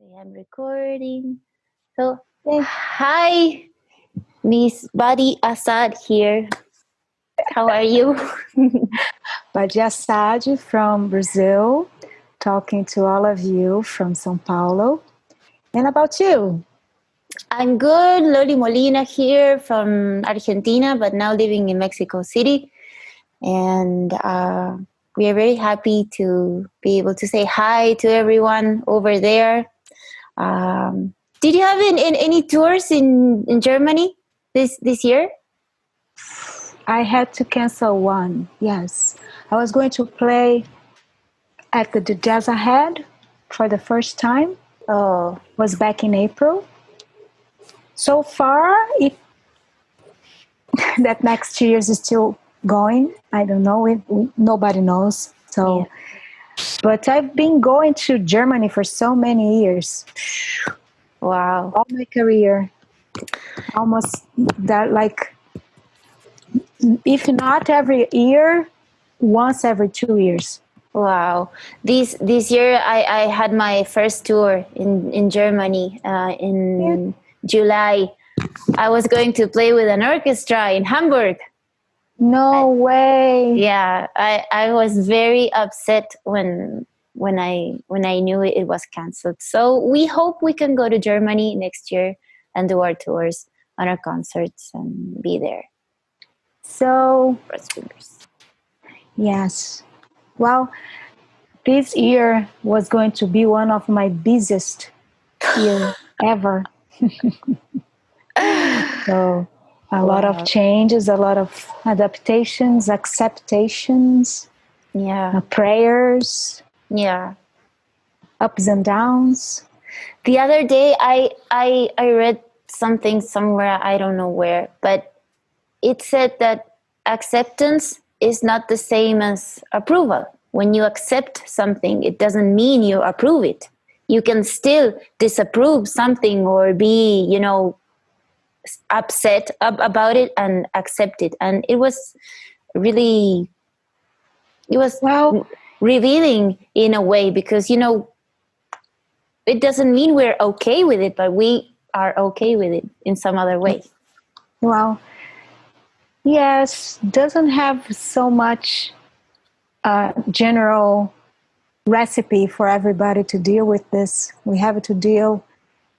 Okay, I'm recording. So, Hey, hi, Miss Badi Assad here. How are you? Badi Assad from Brazil, talking to all of you from São Paulo. And about you? I'm good. Loli Molina here from Argentina, but now living in Mexico City. And we are very happy to be able to say hi to everyone over there. Did you have any tours in Germany this year? I had to cancel one. Yes, I was going to play at the Jazz Ahead for the first time. Oh, Was back in April. So far, it that next year is still going. I don't know. Nobody knows. yeah. So, but I've been going to Germany for so many years, Wow. all my career, almost that like if not every year, once every 2 years. Wow. This year I had my first tour in Germany Yeah. in July. I was going to play with an orchestra in Hamburg. No way. Yeah, I was very upset when I knew it was canceled. So we hope we can go to Germany next year and do our tours on our concerts and be there. So, Cross fingers. yes. Well, this year was going to be one of my busiest year ever. So, a lot of Wow. changes, a lot of adaptations, acceptations, Yeah. prayers, Yeah. ups and downs. The other day, I read something somewhere, I don't know where, but it said that acceptance is not the same as approval. When you accept something, it doesn't mean you approve it. You can still disapprove something or be, upset about it and accept it. And really, it was Well, revealing in a way because, it doesn't mean we're okay with it, but we are okay with it in some other way. well, yes, doesn't have so much general recipe for everybody to deal with this. We have to deal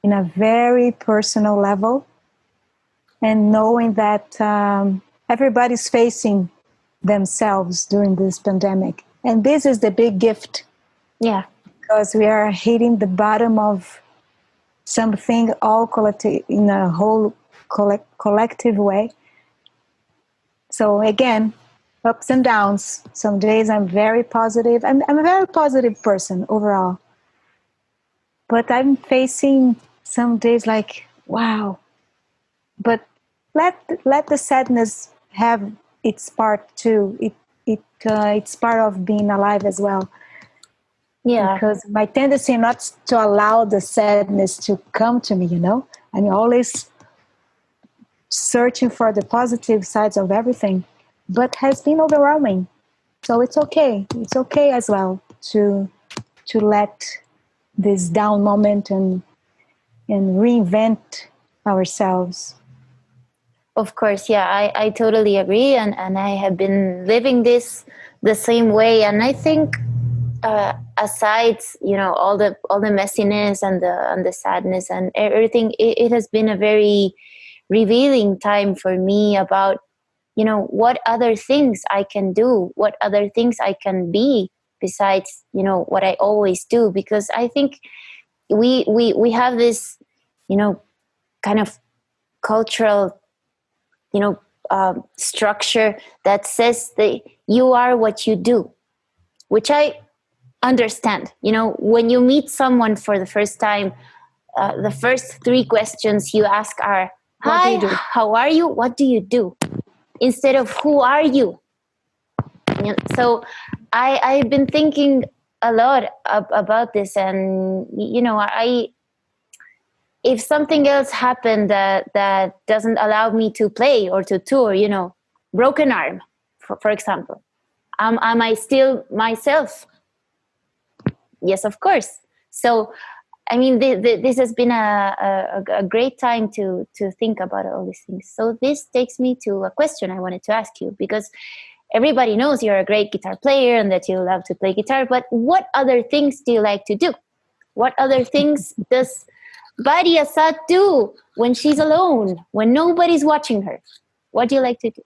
in a very personal level and knowing that everybody's facing themselves during this pandemic. And this is the big gift Yeah. because we are hitting the bottom of something all collective in a whole collective way. So again, ups and downs. Some days I'm very positive. I'm a very positive person overall. But I'm facing some days like, wow. But let the sadness have its part too. It's part of being alive as well. Yeah. Because my tendency not to allow the sadness to come to me, I'm always searching for the positive sides of everything, but has been overwhelming. So it's okay. It's okay as well to let this down moment and reinvent ourselves. Of course, yeah, I totally agree, and I have been living this the same way, and I think aside, all the messiness and the sadness and everything, it has been a very revealing time for me about what other things I can do, what other things I can be besides what I always do, because I think we have this kind of cultural structure that says that you are what you do, which I understand. When you meet someone for the first time, the first three questions you ask are, What do you hi, do? how are you, what do you do, instead of who are you. So I've been thinking a lot about this, and I if something else happened that doesn't allow me to play or to tour, broken arm, for example, am I still myself? Yes, of course. So I mean, this has been a great time to think about all these things. So this takes me to a question I wanted to ask you, because everybody knows you're a great guitar player and that you love to play guitar, but what other things do you like to do? What other things does Badi Assad do when she's alone, when nobody's watching her? What do you like to do?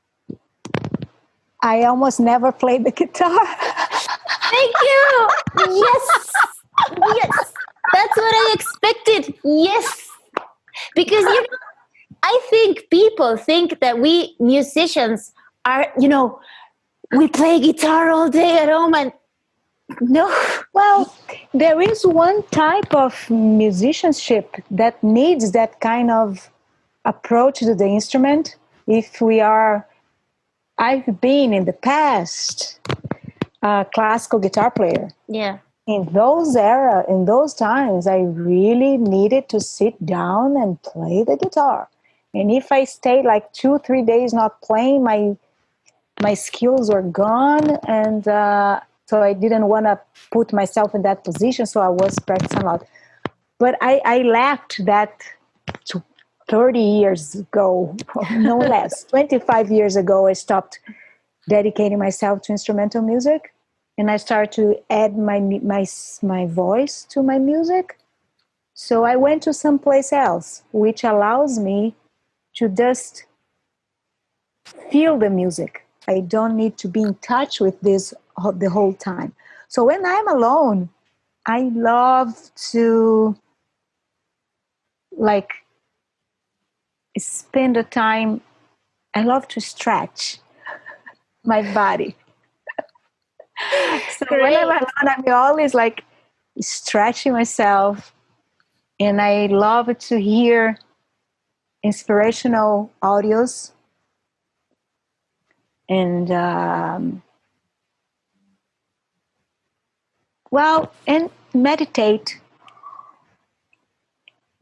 I almost never play the guitar. Thank you. Yes. Yes. That's what I expected. Yes. Because, I think people think that we musicians are, we play guitar all day at home, and no. Well, there is one type of musicianship that needs that kind of approach to the instrument. I've been in the past a classical guitar player. Yeah. In those times, I really needed to sit down and play the guitar. And if I stayed like 2-3 days not playing, my skills were gone, and so I didn't want to put myself in that position. So I was practicing a lot. But I left that 30 years ago, no less. 25 years ago, I stopped dedicating myself to instrumental music, and I started to add my voice to my music. So I went to someplace else, which allows me to just feel the music. I don't need to be in touch with this the whole time. So when I'm alone, I love to like spend the time. I love to stretch my body. So when I'm alone, I'm always like stretching myself, and I love to hear inspirational audios, and and meditate.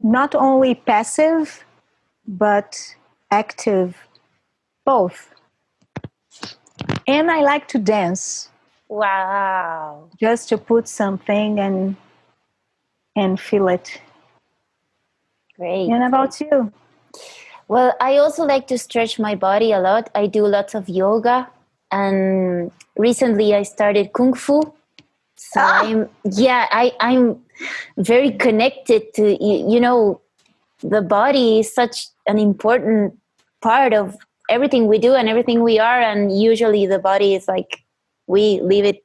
Not only passive, but active, both. And I like to dance. Wow. Just to put something and feel it. Great. And about you? Well, I also like to stretch my body a lot. I do lots of yoga, and recently I started Kung Fu. So I'm very connected to, the body is such an important part of everything we do and everything we are. And usually the body is like, we leave it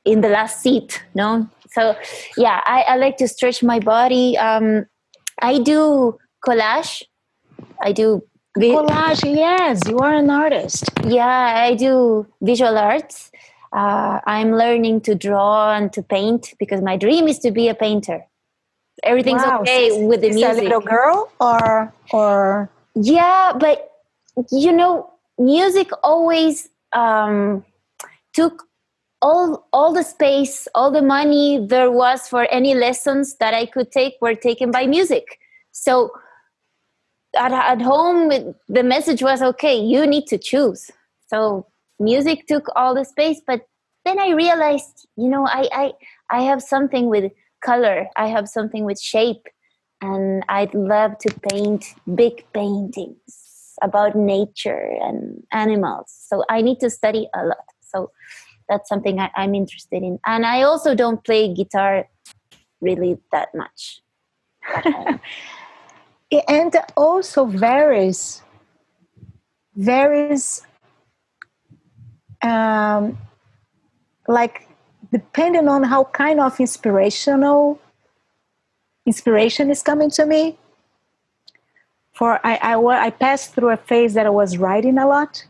in the last seat, no? So yeah, I like to stretch my body. I do collage. I do collage. Yes, you are an artist. Yeah, I do visual arts. I'm learning to draw and to paint because my dream is to be a painter. Everything's okay with the music. A little girl or yeah, but music always took all the space, all the money there was for any lessons that I could take were taken by music. So at home, the message was, okay, you need to choose. So music took all the space, but then I realized, I have something with color. I have something with shape, and I'd love to paint big paintings about nature and animals. So I need to study a lot. So that's something I'm interested in. And I also don't play guitar really that much. And also varies like depending on how kind of inspiration is coming to me. I passed through a phase that I was writing a lot,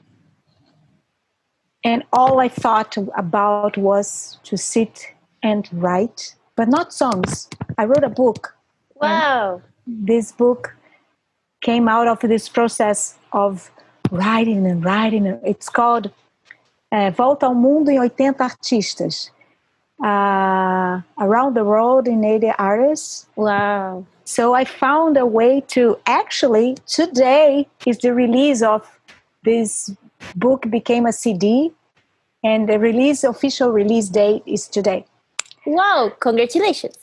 and all I thought about was to sit and write, but not songs. I wrote a book. Wow. This book came out of this process of writing and writing. It's called Volta Mundo em 80 artistas. Around the world in 80 artists. Wow. So I found a way to actually, today is the release of this book, became a CD, and the official release date is today. Wow, congratulations.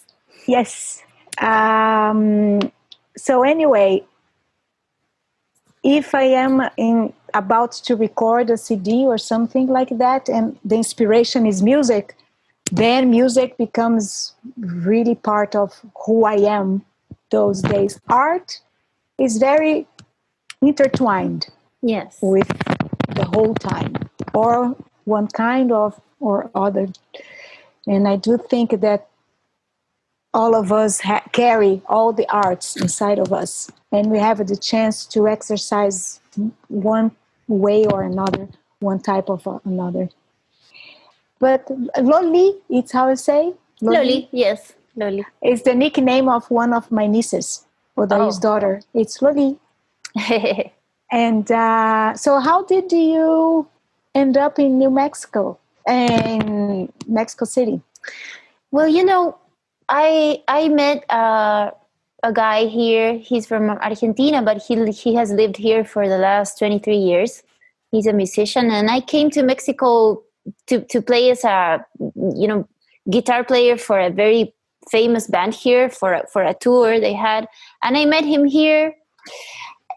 Yes. So anyway, if I am about to record a CD or something like that, and the inspiration is music, then music becomes really part of who I am those days. Art is very intertwined Yes. with the whole time, or one kind of or other. And I do think that all of us carry all the arts inside of us, and we have the chance to exercise one way or another, one type of another. But Loli, it's how I say Loli. Loli, yes, Loli. It's the nickname of one of my nieces, Odai's Oh. daughter. It's Loli. And so, how did you end up in New Mexico, in Mexico City? Well, you know, I met a guy here. He's from Argentina, but he has lived here for the last 23 years. He's a musician, and I came to Mexico to play as a guitar player for a very famous band here for a tour they had, and I met him here.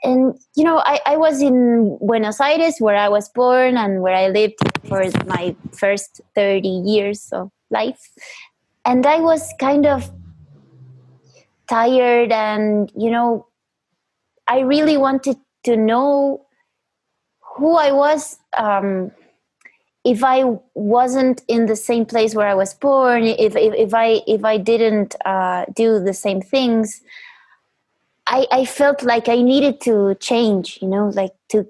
And I was in Buenos Aires, where I was born and where I lived for my first 30 years of life. And I was kind of tired, and I really wanted to know who I was, if I wasn't in the same place where I was born, if I didn't do the same things. I felt like I needed to change, like to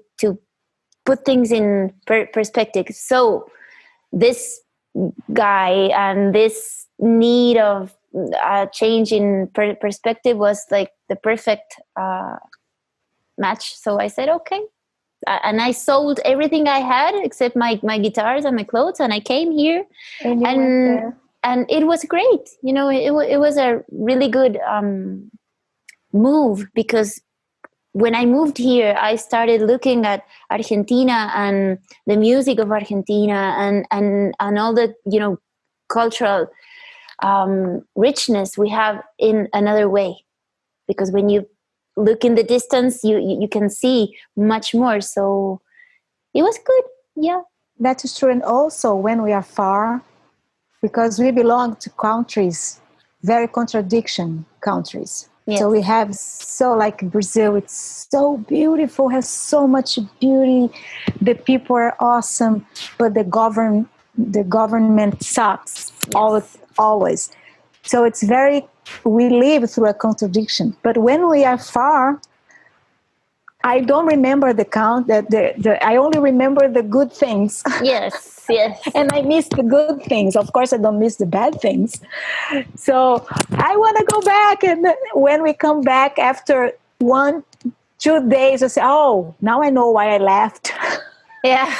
put things in perspective. So this guy and this need of change in perspective was like the perfect match. So I said, okay. And I sold everything I had except my guitars and my clothes, and I came here, and it was great. It was a really good move, because when I moved here, I started looking at Argentina and the music of Argentina and all the cultural richness we have in another way. Because when you look in the distance, you can see much more. So it was good. Yeah, that is true. And also when we are far, because we belong to countries, very contradiction countries. Yes. So we have, like Brazil, it's so beautiful, has so much beauty. The people are awesome, but the government sucks. Yes. Always. So it's we live through a contradiction. But when we are far, I don't remember I only remember the good things. Yes. And I miss the good things. Of course, I don't miss the bad things. So I want to go back. And when we come back after 1-2 days, I say, oh, now I know why I left. Yeah.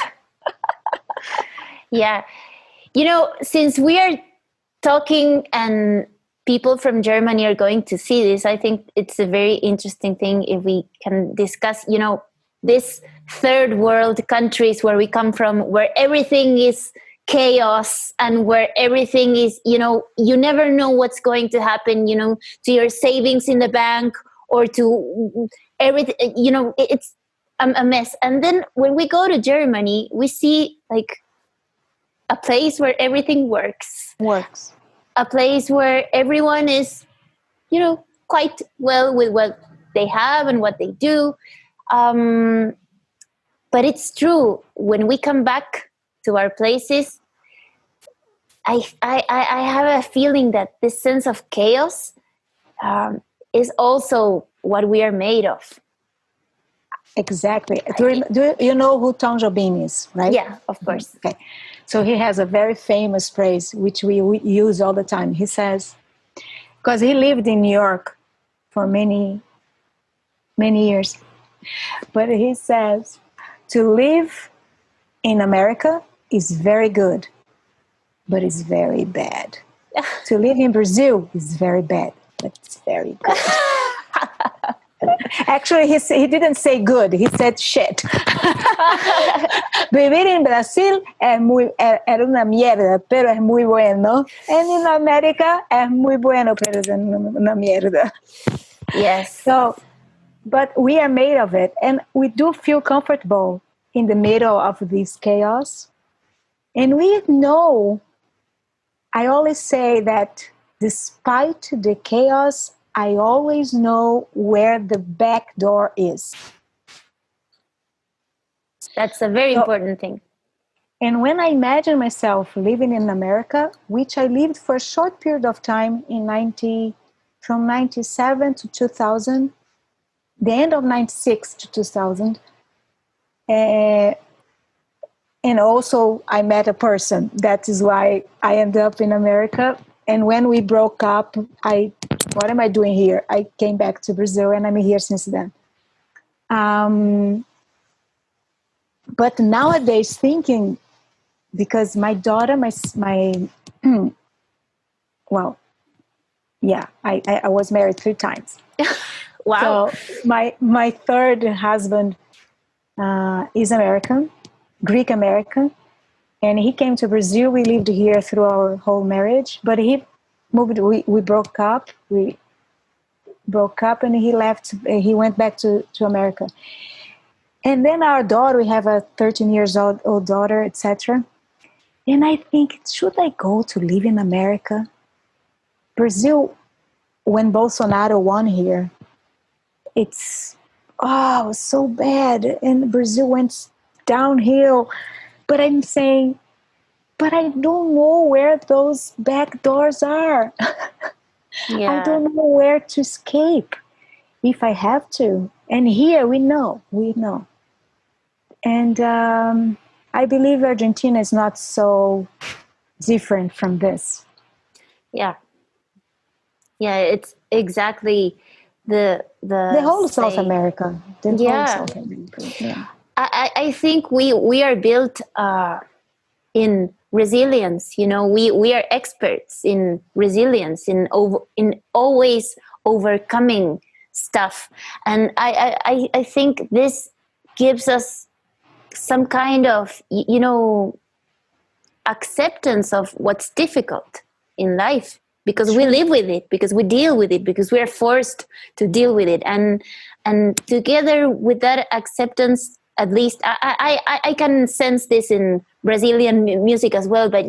Yeah. Since we are talking and people from Germany are going to see this, I think it's a very interesting thing if we can discuss, this third world countries where we come from, where everything is chaos and where everything is, you never know what's going to happen, to your savings in the bank or to everything, it's a mess. And then when we go to Germany, we see like a place where everything works. A place where everyone is, quite well with what they have and what they do. But it's true, when we come back to our places, I have a feeling that this sense of chaos is also what we are made of. Exactly. Do you know who Tom Jobim is, right? Yeah, of course. Okay. So he has a very famous phrase, which we use all the time. He says, because he lived in New York for many, many years, but he says, to live in America is very good, but it's very bad. To live in Brazil is very bad, but it's very good. Actually, he didn't say good. He said shit. Vivir en Brasil era una mierda, pero es muy bueno. And in America es muy bueno, pero es una mierda. Yes. So, but we are made of it, and we do feel comfortable in the middle of this chaos. And we know, I always say that despite the chaos, I always know where the back door is. That's a very important thing. And when I imagine myself living in America, which I lived for a short period of time from 97 to 2000, the end of 96 to 2000, and also I met a person. That is why I ended up in America. And when we broke up, what am I doing here? I came back to Brazil, and I'm here since then. But nowadays, thinking, because my daughter, well, yeah, I was married 3 times. Wow. So my third husband is American, Greek American, and he came to Brazil. We lived here through our whole marriage, but he moved. We broke up. We broke up, and he left. He went back to America. And then our daughter, we have a 13 years old daughter, etc. And I think, should I go to live in America? Brazil, when Bolsonaro won here, it was so bad. And Brazil went downhill. But I'm saying, but I don't know where those back doors are. Yeah. I don't know where to escape if I have to. And here we know. And I believe Argentina is not so different from this. Yeah. Yeah, it's exactly the whole same. South America. Whole South America. Yeah. I think we are built in resilience. You know, we are experts in resilience, in always overcoming stuff, and I think this gives us some kind of acceptance of what's difficult in life, because we live with it, because we deal with it, because we are forced to deal with it, and together with that acceptance, at least I can sense this in Brazilian music as well. But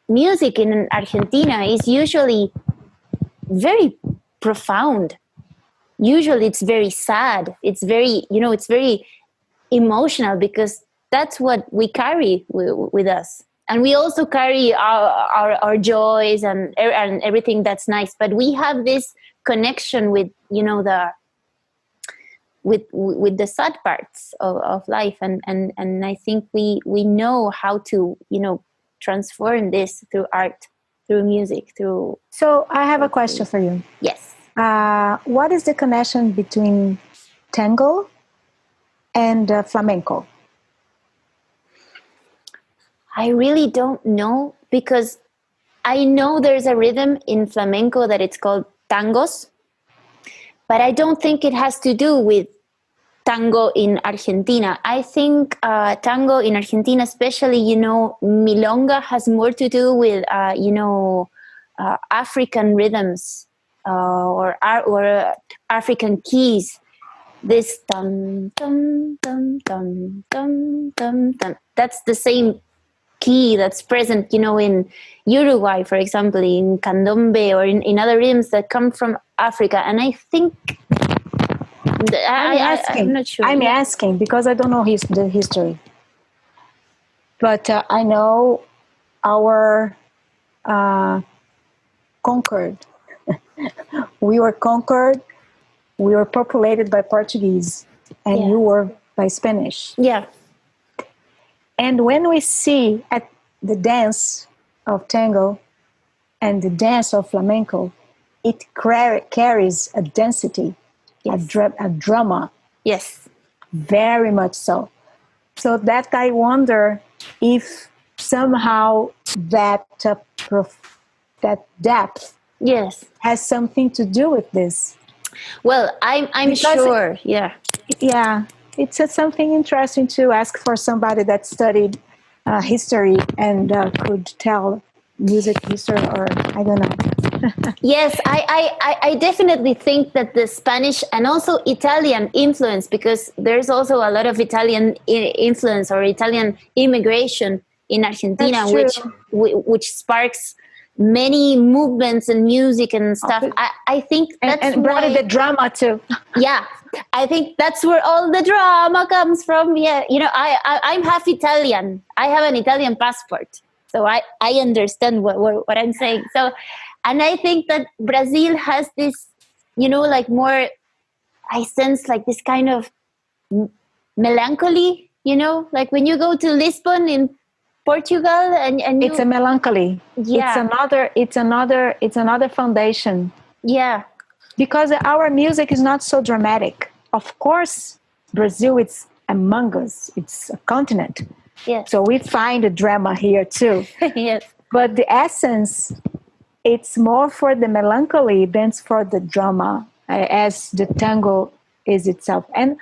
music in Argentina is usually very profound. Usually it's very sad. It's very it's very emotional, because that's what we carry with us. And we also carry our joys and everything that's nice, but we have this connection with the sad parts of life, and I think we know how to transform this through art, through music, through. So I have a question for you. Yes. What is the connection between tango and flamenco? I really don't know, because I know there's a rhythm in flamenco that it's called tangos, but I don't think it has to do with tango in Argentina. I think tango in Argentina, especially, milonga, has more to do with, African rhythms or African keys. This dum dum dum dum dum dum dum. That's the same key that's present, in Uruguay, for example, in candombe, or in other rhythms that come from Africa. And I think I'm not sure. I'm asking because I don't know the history, but I know our conquered. We were conquered. We were populated by Portuguese, and you were by Spanish. Yeah. And when we see at the dance of tango and the dance of flamenco, it carries a density, a drama. Yes. Very much so. So that I wonder if somehow that depth yes has something to do with this. Well, I'm Because sure. Yeah. yeah, it's something interesting to ask for somebody that studied history and could tell music history, or I don't know. Yes, I definitely think that the Spanish and also Italian influence, because there's also a lot of Italian influence or Italian immigration in That's Argentina, true. which sparks many movements and music and stuff. I think that's And brought in why. the drama too. Yeah, I think that's where all the drama comes from. Yeah, I'm half Italian. I have an Italian passport, so I understand what I'm saying. So, and I think that Brazil has this, like more. I sense like this kind of melancholy. Like when you go to Lisbon in Portugal, and It's a melancholy. yeah, It's another foundation, yeah, because our music is not so dramatic. Of course, Brazil it's among us. It's a continent. yes, So we find a drama here too. yes, But the essence, it's more for the melancholy than for the drama, as the tango is itself. And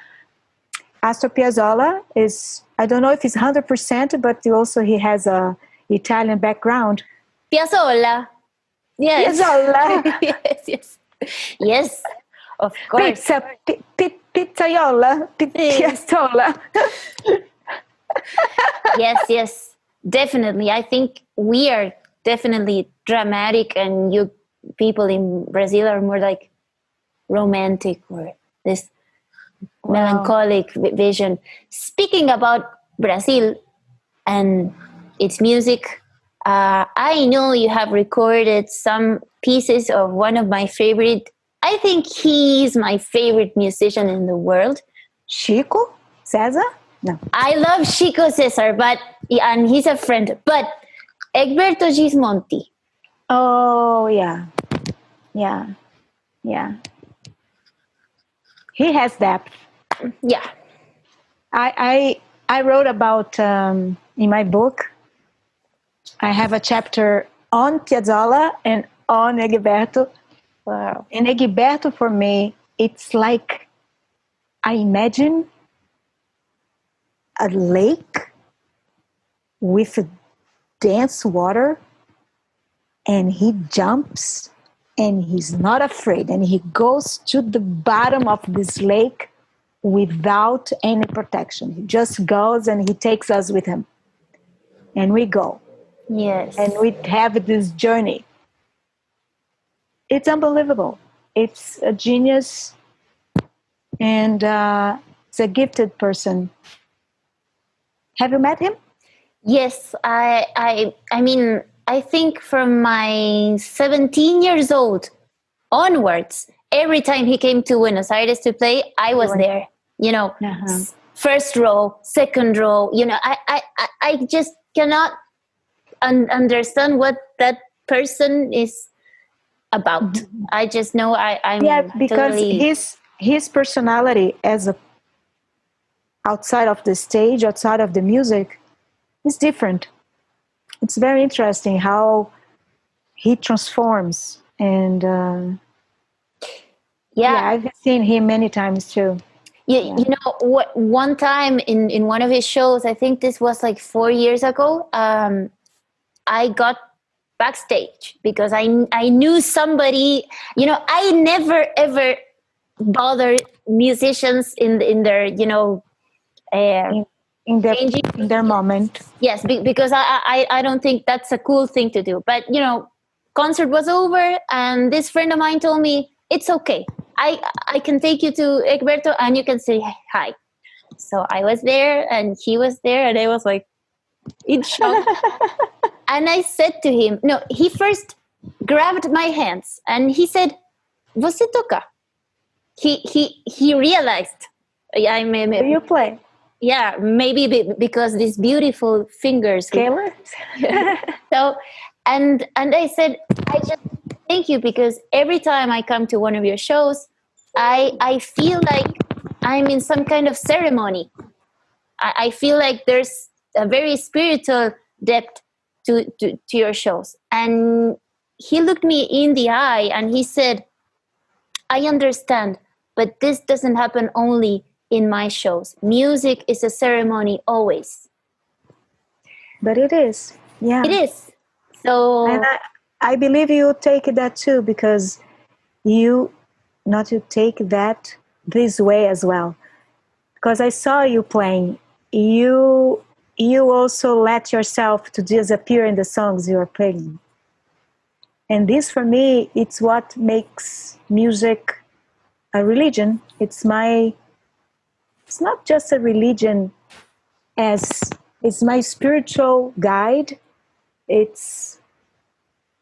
Astor Piazzolla is, I don't know if he's 100%, but also he has a Italian background. Piazzolla. Yes, Piazzolla, yes, yes, yes. Of course. Pizzaiola, Piazzolla. Yes, yes, definitely. I think we are definitely dramatic, and you people in Brazil are more like romantic or this Wow. melancholic vision. Speaking about Brazil and its music, I know you have recorded some pieces of one of my favorite. I think he's my favorite musician in the world. Chico? César? No. I love Chico Cesar, and he's a friend. But Egberto Gismonti, Oh, yeah. Yeah. Yeah. He has depth. yeah, I wrote about, in my book, I have a chapter on Piazzolla and on Egberto. wow, And Egberto, for me, it's like I imagine a lake with dense water, and he jumps and he's not afraid, and he goes to the bottom of this lake without any protection. He just goes and he takes us with him, and we go and yes, we have this journey. It's unbelievable. It's a genius, and it's a gifted person. Have you met him? yes. I mean, I think from my 17 years old onwards, every time he came to Buenos Aires to play, I You was were. there. Uh-huh. First row, second row. I just cannot understand what that person is about. I just know Yeah, I'm because totally. his personality as a outside of the stage, outside of the music, is different. It's very interesting how he transforms, and Yeah, yeah, I've seen him many times too. you Yeah. know what, one time in one of his shows, I think this was like 4 years ago, I got backstage because I knew somebody. I never ever bother musicians in their uh, in in their changing in their room. moment. Yes, because I don't think that's a cool thing to do. But concert was over, and this friend of mine told me it's okay. I can take you to Egberto, and you can say hi. So I was there, and he was there, and I was like in shock. And I said to him, no, he first grabbed my hands, and he said, "Você toca?" He realized I'm Do you play yeah, maybe because these beautiful fingers. scalar? So, and I said, I just thank you, because every time I come to one of your shows, I feel like I'm in some kind of ceremony. I feel like there's a very spiritual depth to your shows. And he looked me in the eye and he said, I understand, but this doesn't happen only in my shows. Music is a ceremony always. But it is, It yeah. is. And So I believe you take that too, because you not to take that this way as well. Because I saw you playing, you also let yourself to disappear in the songs you are playing. And this for me, it's what makes music a religion. It's not just a religion, as it's my spiritual guide. It's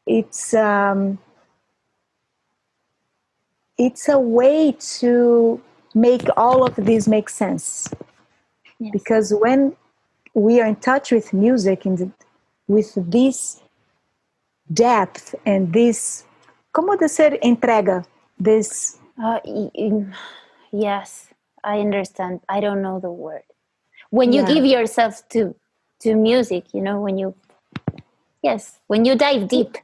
it's um, it's a way to make all of this make sense. yes, Because when we are in touch with music with this depth and this, como dizer entrega, this, uh, yes, I understand. I don't know the word. When you yeah. give yourself to music, when you, yes, when you dive deep.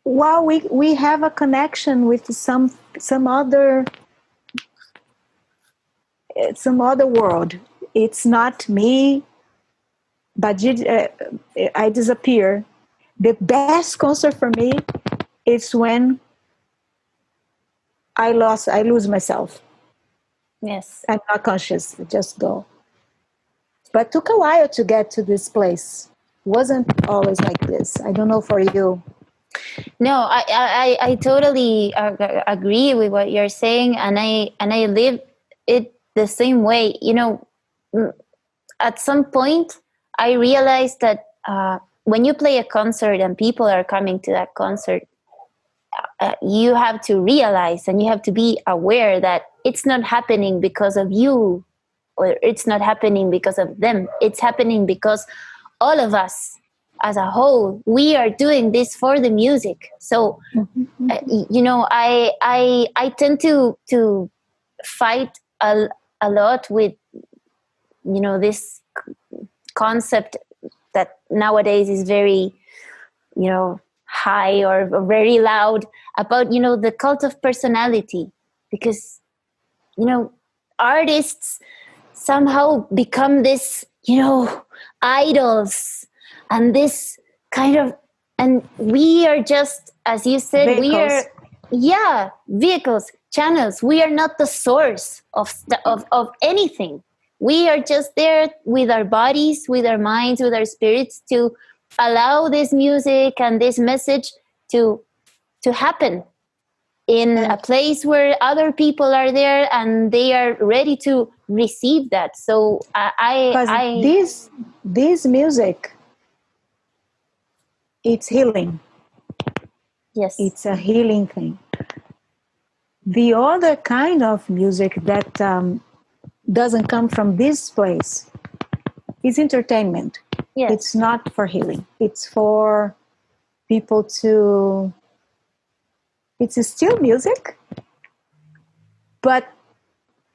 While we have a connection with some other world. It's not me, but I disappear. The best concert for me is when I lose myself. Yes. I'm not conscious. I just go. But took a while to get to this place. Wasn't always like this. I don't know for you. No, I totally agree with what you're saying, and I live it the same way. Mm, at some point, I realized that when you play a concert and people are coming to that concert, you have to realize and you have to be aware that it's not happening because of you, or it's not happening because of them. It's happening because all of us as a whole, we are doing this for the music. So I tend to fight a lot with this concept that nowadays is very high or very loud about the cult of personality, because artists somehow become this idols, and this kind of, and we are just, as you said, we are, Vehicles. yeah, vehicles, channels. We are not the source of anything. We are just there with our bodies, with our minds, with our spirits, to allow this music and this message to happen in a And place where other people are there and they are ready to receive that. So because this music, it's healing. yes, It's a healing thing. The other kind of music that doesn't come from this place is entertainment. It's yes, not for healing. It's for people to. It's still music, but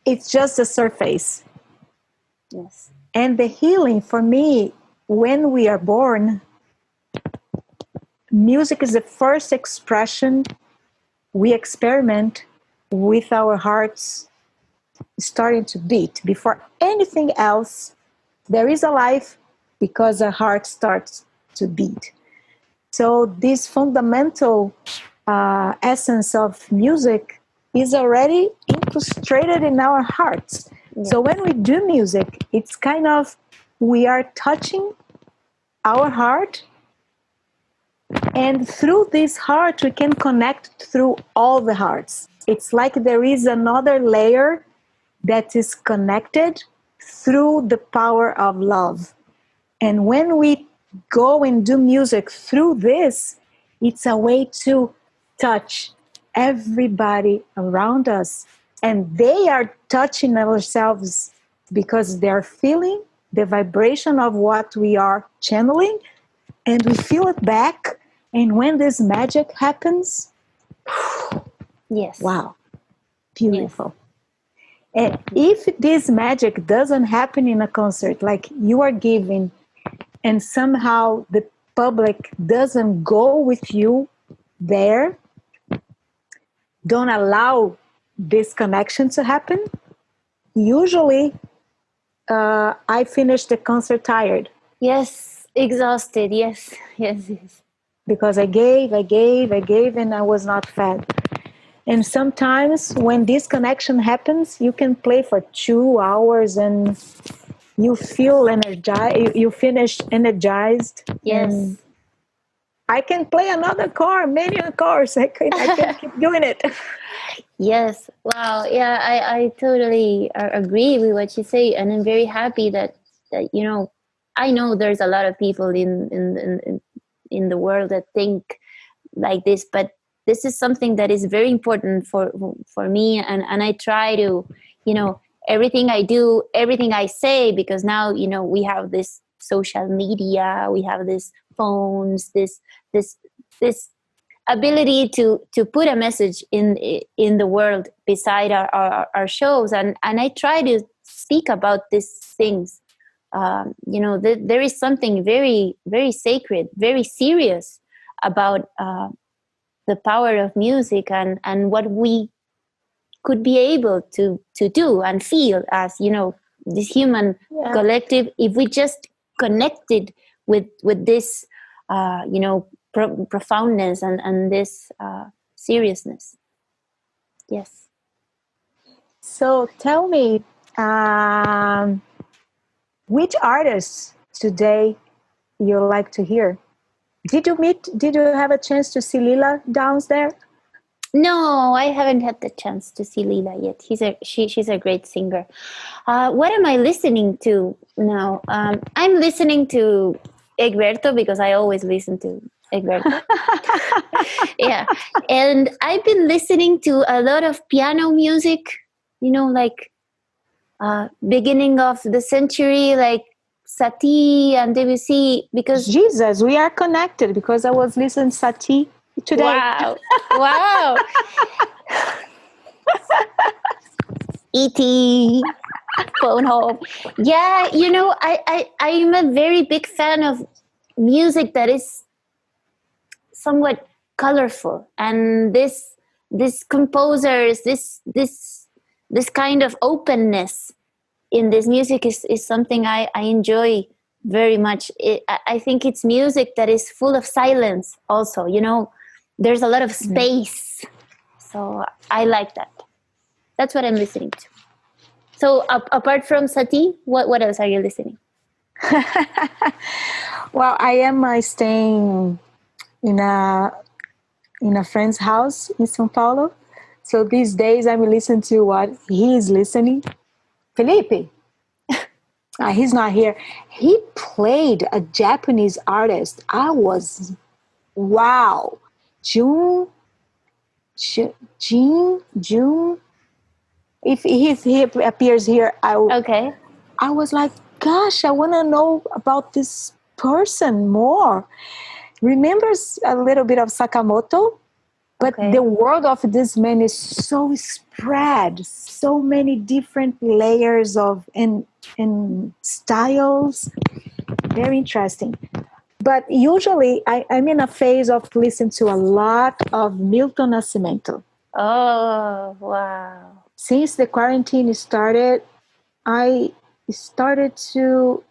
it's just the surface. yes, And the healing for me, when we are born, music is the first expression we experiment with our hearts starting to beat. Before anything else, there is a life because our heart starts to beat. So, this fundamental essence of music is already incrustated in our hearts. yes, So, when we do music, it's kind of we are touching our heart, and through this heart, we can connect through all the hearts. It's like there is another layer that is connected through the power of love. And when we go and do music through this, it's a way to touch everybody around us. And they are touching ourselves because they're feeling the vibration of what we are channeling, and we feel it back. And when this magic happens, yes, wow, yes, beautiful. And if this magic doesn't happen in a concert, like you are giving, and somehow the public doesn't go with you there, don't allow this connection to happen, usually I finish the concert tired. Yes, exhausted. Yes, yes, yes. Because I gave, and I was not fed. And sometimes when this connection happens, you can play for 2 hours and you feel energized, you finish energized. And Yes. I can play another chord, many chords. I can keep doing it. Yes. Wow. Yeah, I totally agree with what you say, and I'm very happy that I know there's a lot of people in the world that think like this, but this is something that is very important for me, and I try to, you know, everything I do, everything I say, because now we have this social media, we have this phones, this this ability to put a message in the world beside our shows, and I try to speak about these things. There is something very, very sacred, very serious about the power of music, and what we could be able to do and feel as this human Yeah. collective, if we just connected with this profoundness and this seriousness. Yes. So tell me, um, which artists today you like to hear? Did you have a chance to see Lila down there? No, I haven't had the chance to see Lila yet. She's a great singer. What am I listening to now? I'm listening to Egberto, because I always listen to Egberto. Yeah, and I've been listening to a lot of piano music. Like beginning of the century, like Satie and Debussy, because Jesus, we are connected because I was listening to Satie today. wow, wow, E.T. phone home. Yeah, I'm a very big fan of music that is somewhat colorful, and this composers, this kind of openness in this music is something I enjoy very much. I think it's music that is full of silence also. There's a lot of Yeah. space, so I like that. That's what I'm listening to. So apart from Sati, what else are you listening? Well, I am staying in a friend's house in São Paulo. So these days I'm listening to what he is listening. Felipe, he's not here. He played a Japanese artist. I was, wow. June, June. If he appears here, Okay. I was like, gosh, I want to know about this person more. Remembers a little bit of Sakamoto, but Okay. the world of this man is so spread, so many different layers of and styles. Very interesting. But usually I'm in a phase of listening to a lot of Milton Nascimento. Oh, wow. Since the quarantine started, I started to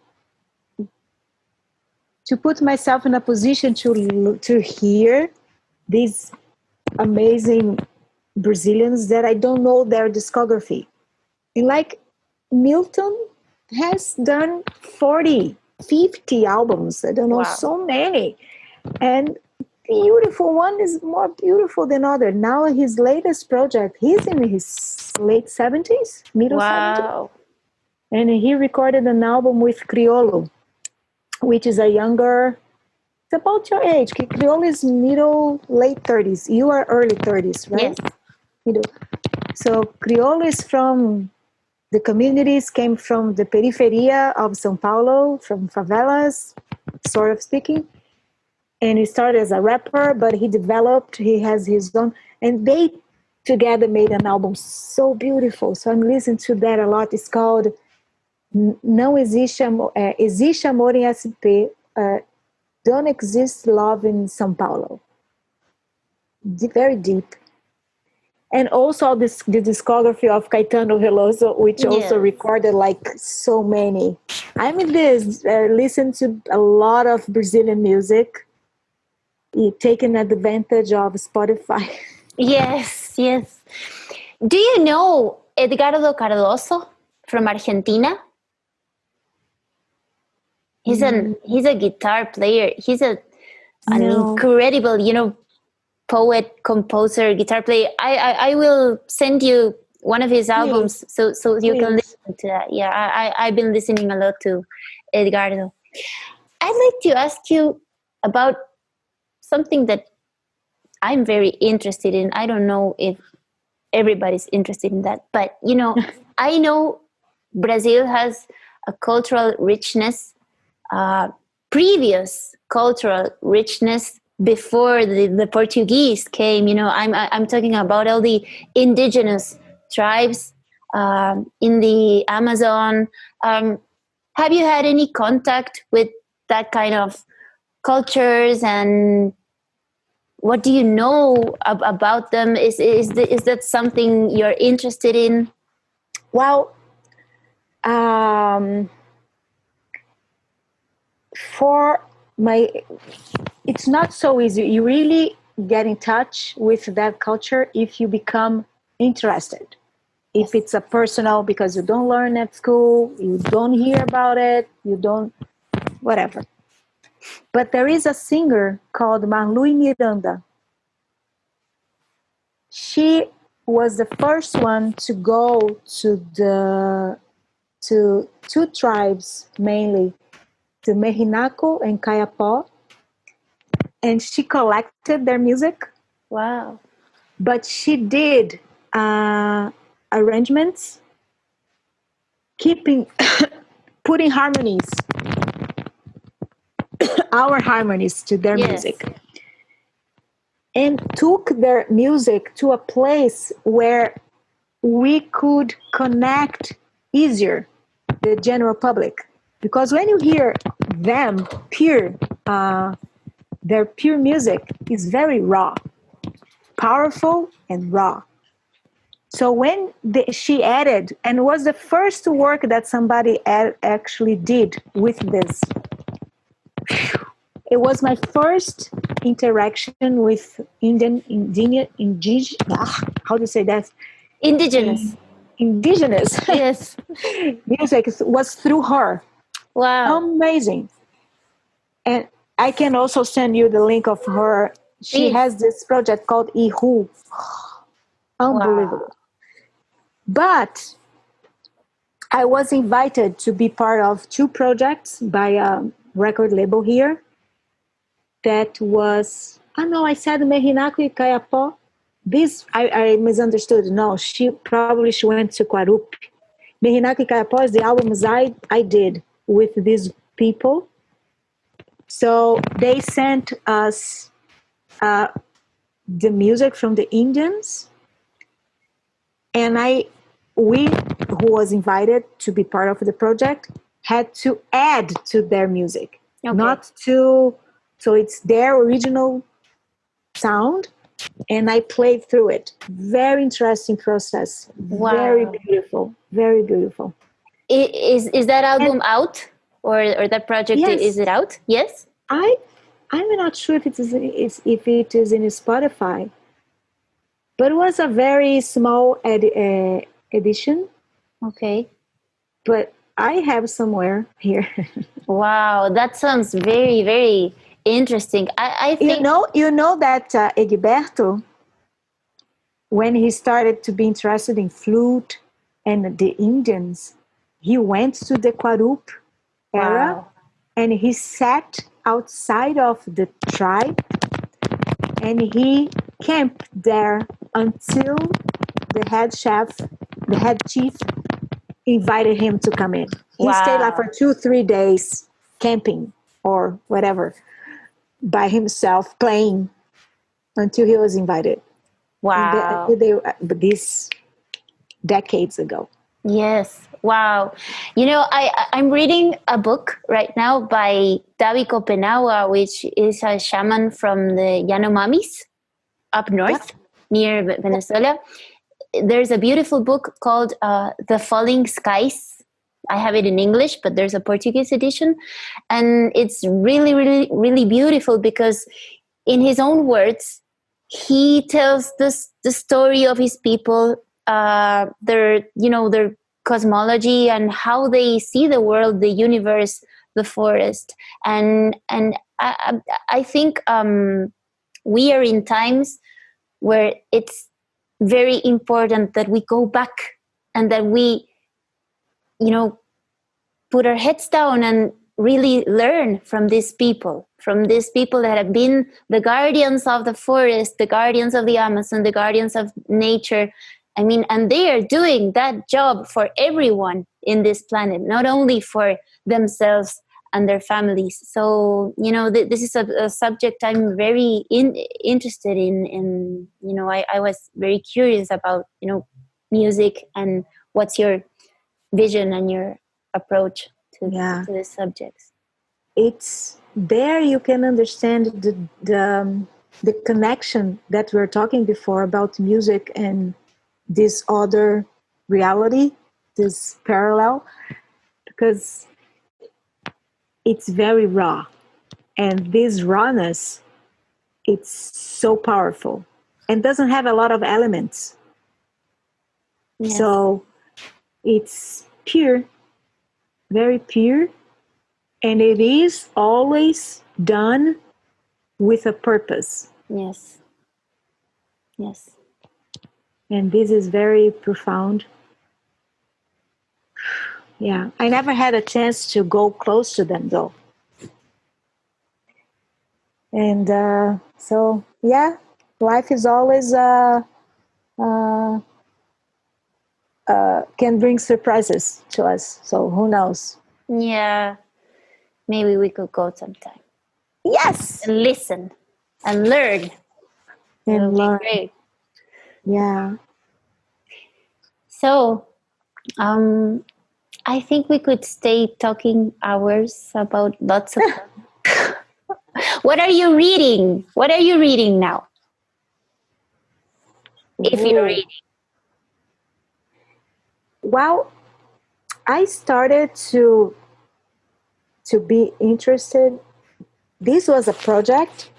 put myself in a position to hear these amazing Brazilians that I don't know their discography. And like Milton has done 40, 50 albums. I don't know, Wow. so many. And beautiful one is more beautiful than other. Now his latest project, he's in his late 70s, middle 70s. Wow. And he recorded an album with Criolo, which is a younger, it's about your age. Criolo is middle, late 30s. You are early 30s, right? Yes. Middle. So Criolo is from the communities, came from the periferia of São Paulo, from favelas, sort of speaking. And he started as a rapper, but he has his own, and they together made an album so beautiful. So I'm listening to that a lot. It's called Não Existe Amor, Existe Amor em SP, Don't Exist Love in São Paulo. Very deep. And also this the discography of Caetano Veloso, which also Yes. recorded like so many. I'm in this listen to a lot of Brazilian music, taking advantage of Spotify. Yes, yes. Do you know Edgardo Cardoso from Argentina? Mm, He's a guitar player. He's an no, incredible, poet, composer, guitar player. I will send you one of his albums please, so you can please. listen to that. Yeah, I've been listening a lot to Edgardo. I'd like to ask you about something that I'm very interested in. I don't know if everybody's interested in that, but I know Brazil has a cultural richness, uh, previous cultural richness before the Portuguese came. I'm talking about all the indigenous tribes in the Amazon. Um, have you had any contact with that kind of cultures, and what do you know about them? Is that something you're interested in? Well, um, for my, it's not so easy. You really get in touch with that culture if you become interested. If Yes. it's a personal, because you don't learn at school, you don't hear about it, you don't, whatever. But there is a singer called Marlui Miranda. She was the first one to go to two tribes mainly, to Mehinaco and Kayapó, and she collected their music, Wow. but she did uh, arrangements, keeping putting harmonies, our harmonies to their Yes. music, and took their music to a place where we could connect easier the general public. Because when you hear them pure, uh, their pure music is very raw, powerful and raw. So when she added, and was the first work that somebody actually did with this, it was my first interaction with how do you say that? Indigenous. Indigenous Yes. music was through her. Wow. Amazing. And I can also send you the link of her. She Please. has this project called Ihu. Wow. Unbelievable. But I was invited to be part of two projects by a record label here that was, oh no, I said Mehinaku Kayapó. This, I misunderstood. No, she went to Quarup. Mehinaku Kayapó is the albums I did with these people. So they sent us the music from the Indians, and we who was invited to be part of the project had to add to their music, Okay. not to, so it's their original sound, and I played through it. Very interesting process, very Wow. beautiful, very beautiful. Is that And album out, or that project, is yes, it out? Yes. I I'm not sure if it is in Spotify, but it was a very small edition. Okay. But I have somewhere here. Wow, that sounds very, very interesting. I think. You know that Egberto, when he started to be interested in flute and the Indians, he went to the Quarup era Wow. and he sat outside of the tribe and he camped there until the head chef, the head chief, invited him to come in. He stayed like for Wow. 2 3 days camping or whatever by himself playing until he was invited. And Wow. this decades ago. Yes. Wow. I'm reading a book right now by Davi Kopenawa, which is a shaman from the Yanomamis up Yep. north. near Venezuela. There's a beautiful book called The Falling Skies. I have it in English, but there's a Portuguese edition. And it's really, really, really beautiful because in his own words, he tells the story of his people, their cosmology and how they see the world, the universe, the forest. And I think we are in times where it's very important that we go back and that we, put our heads down and really learn from these people, that have been the guardians of the forest, the guardians of the Amazon, the guardians of nature. I mean, and they are doing that job for everyone in this planet, not only for themselves and their families. So, this is a subject I'm very interested in. And, I was very curious about, music, and what's your vision and your approach to the subjects. It's there you can understand the connection that we were talking before about music and this other reality, this parallel, because it's very raw, and this rawness, it's so powerful and doesn't have a lot of elements. Yes. So it's pure, very pure, and it is always done with a purpose. Yes. And this is very profound. Yeah, I never had a chance to go close to them though. And so, yeah, life is always can bring surprises to us. So who knows? Yeah, maybe we could go sometime. Yes, and listen and learn. And learn. Great. Yeah. So, I think we could stay talking hours about lots of. What are you reading? What are you reading now? If you're reading. Well, I started to be interested. This was a project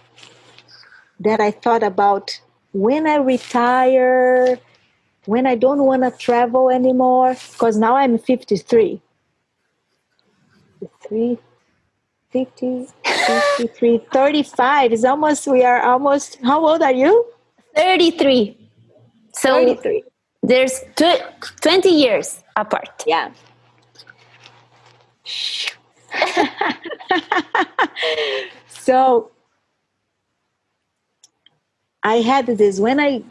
that I thought about when I retire, when I don't want to travel anymore, because now I'm 53. 35 is almost, we are almost, how old are you? 33. So 33. There's 20 years apart. Yeah. So I had this when I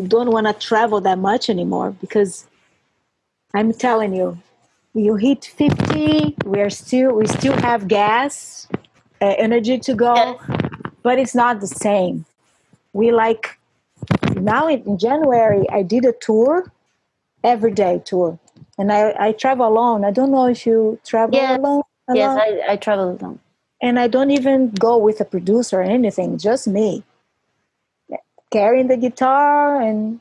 don't want to travel that much anymore, because I'm telling you, you hit 50, we still have gas, energy to go, Yes. but it's not the same. We like, now in January, I did a tour, everyday tour, and I travel alone. I don't know if you travel alone. Yes, I travel alone. And I don't even go with a producer or anything, just me. Carrying the guitar and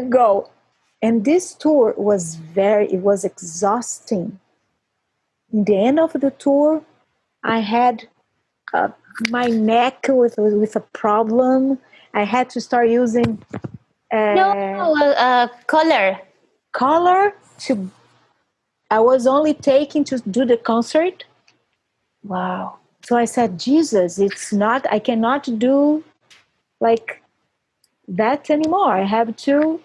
go. And this tour was it was exhausting. In the end of the tour, I had my neck with a problem. I had to start using color to. I was only taking to do the concert. Wow. So I said, Jesus, it's not. I cannot do like that anymore. I have to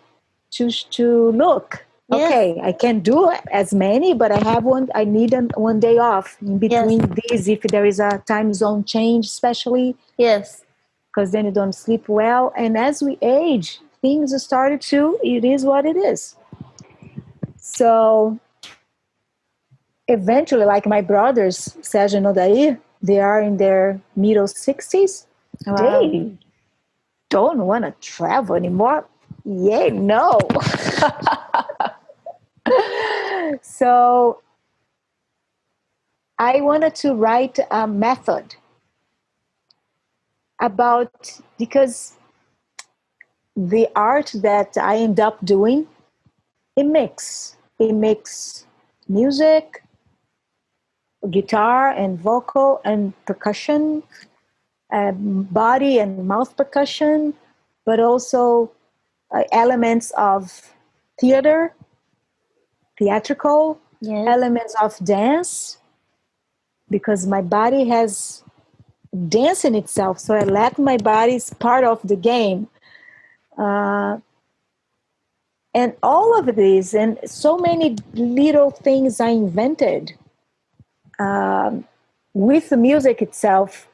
choose to look. Yes. Okay, I can do as many, but I need one day off in between these if there is a time zone change, especially. Yes. Because then you don't sleep well. And as we age, things started to, it is what it is. So eventually, like my brothers, Sergio and Odair, they are in their middle 60s. Wow. They don't want to travel anymore. Yeah, no. So I wanted to write a method about, because the art that I end up doing, it makes music, guitar and vocal and percussion, body and mouth percussion, but also elements of theater, theatrical, Yes. elements of dance, because my body has dance in itself. So I let my body is part of the game. And all of these and so many little things I invented with the music itself.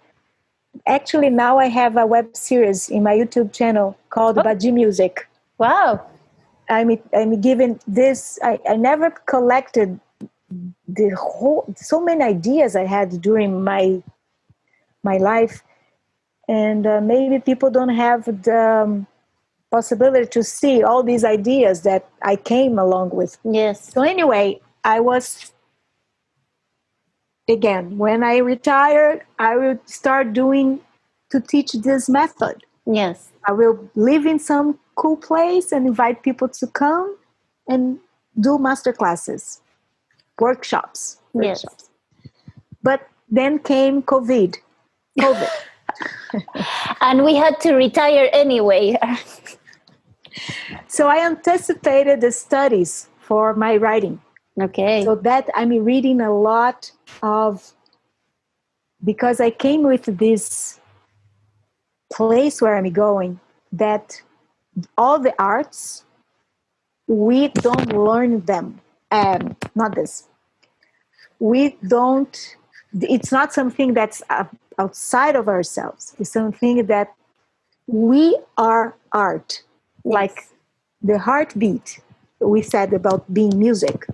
Actually, now I have a web series in my YouTube channel called Badi Music. Wow. I'm given this. I never collected the whole so many ideas I had during my life, and maybe people don't have the possibility to see all these ideas that I came along with. Yes. So anyway, I was again when I retired, I will start doing to teach this method. Yes. I will live in some cool place and invite people to come and do master classes, workshops. Yes. But then came COVID. And we had to retire anyway. So I anticipated the studies for my writing. Okay. So that I'm reading a lot of, because I came with this place where I'm going, that all the arts, we don't learn them. Not this. We don't, it's not something that's outside of ourselves. It's something that we are art. Yes. Like the heartbeat we said about being music.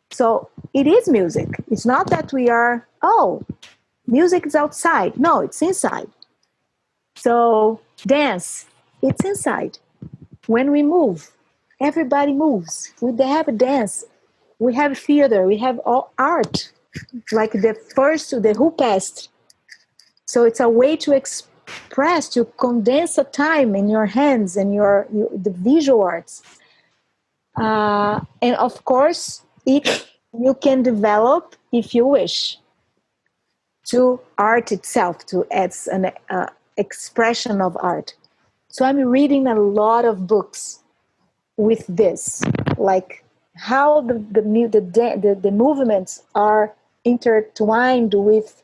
So it is music. It's not that we are, oh, music is outside. No, it's inside. So dance, it's inside. When we move, everybody moves. They have a dance. We have theater. We have all art. Like the who passed. So it's a way to express, to condense a time in your hands and the visual arts. And of course, you can develop, if you wish, to art itself, to as an expression of art. So I'm reading a lot of books with this, like how the movements are intertwined with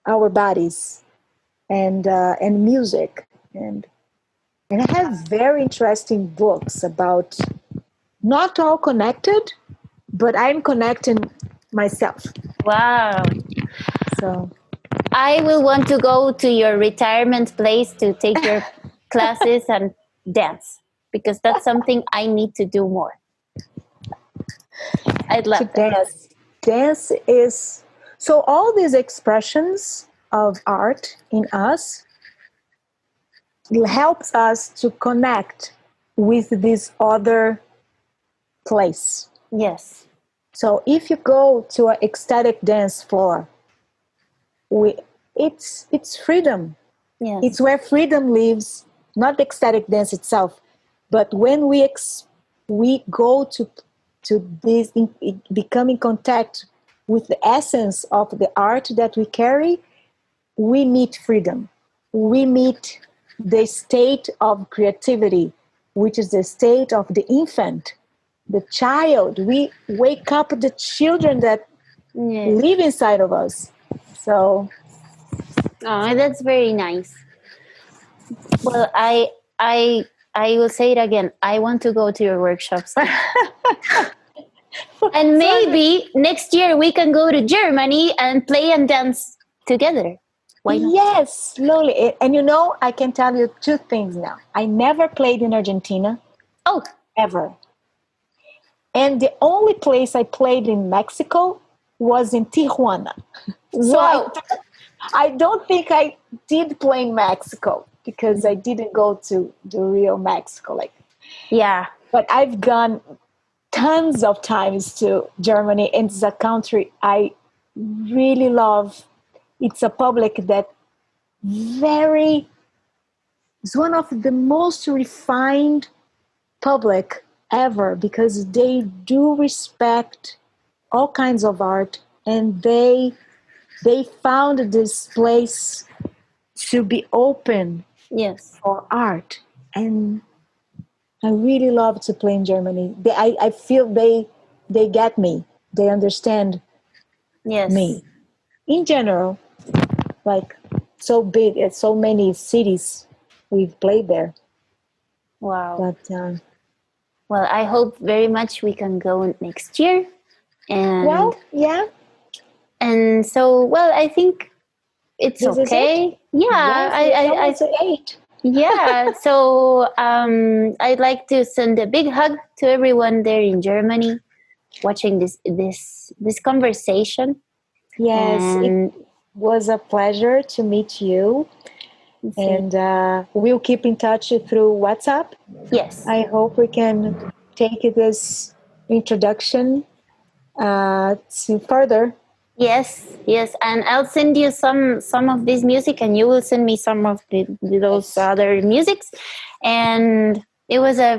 our bodies and music, and I have very interesting books about, not all connected, but I'm connecting myself. Wow. So I will want to go to your retirement place to take your classes and dance, because that's something I need to do more. I'd love that. dance is, so all these expressions of art in us helps us to connect with this other place. Yes. So if you go to an ecstatic dance floor, it's freedom. Yes. It's where freedom lives, not the ecstatic dance itself, but when we go to this, become in contact with the essence of the art that we carry, we meet freedom. We meet the state of creativity, which is the state of the infant, the child. We wake up the children that live inside of us. So, oh, that's very nice. Well, I will say it again. I want to go to your workshops. And maybe next year we can go to Germany and play and dance together. Why not? yes, Loli. And you know, I can tell you two things now. I never played in Argentina, Oh, ever. And the only place I played in Mexico was in Tijuana. So wow. I don't think I did play in Mexico, because I didn't go to the real Mexico. Yeah. But I've gone tons of times to Germany, and it's a country I really love. It's a public that is one of the most refined public ever, because they do respect all kinds of art, and they found this place to be open Yes. for art. And I really love to play in Germany. I feel they get me. They understand Yes. me. In general, like, so big, so many cities we've played there. Wow. But Well, I hope very much we can go next year. And well, yeah, so, well, I think it's this is it. okay. Yeah, Yes, it's almost 8. yeah. So I'd like to send a big hug to everyone there in Germany watching this conversation. Yes, it And was a pleasure to meet you. see, And we'll keep in touch through WhatsApp. yes, I hope we can take this introduction to further. yes, and I'll send you some of this music, and you will send me some of those Yes. other musics. And it was a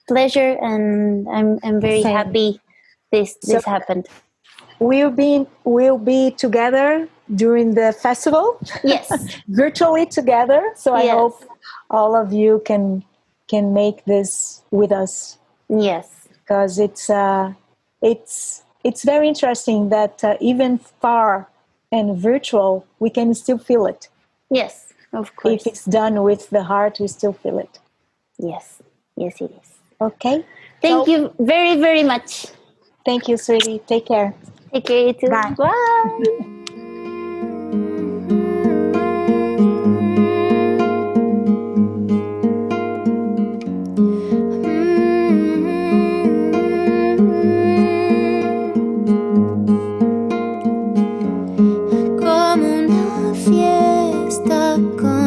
pleasure, and I'm very Same. happy So this happened. we'll be together during the festival, Yes, virtually together. So I yes, hope all of you can make this with us, yes, because it's very interesting that even far and virtual, we can still feel it. yes. Of If course. it's done with the heart, we still feel it. Yes, yes, it is. Okay. Thank So you very, very much. thank you, sweetie. Take care. Take care, you too. Bye. Bye. Como una fiesta con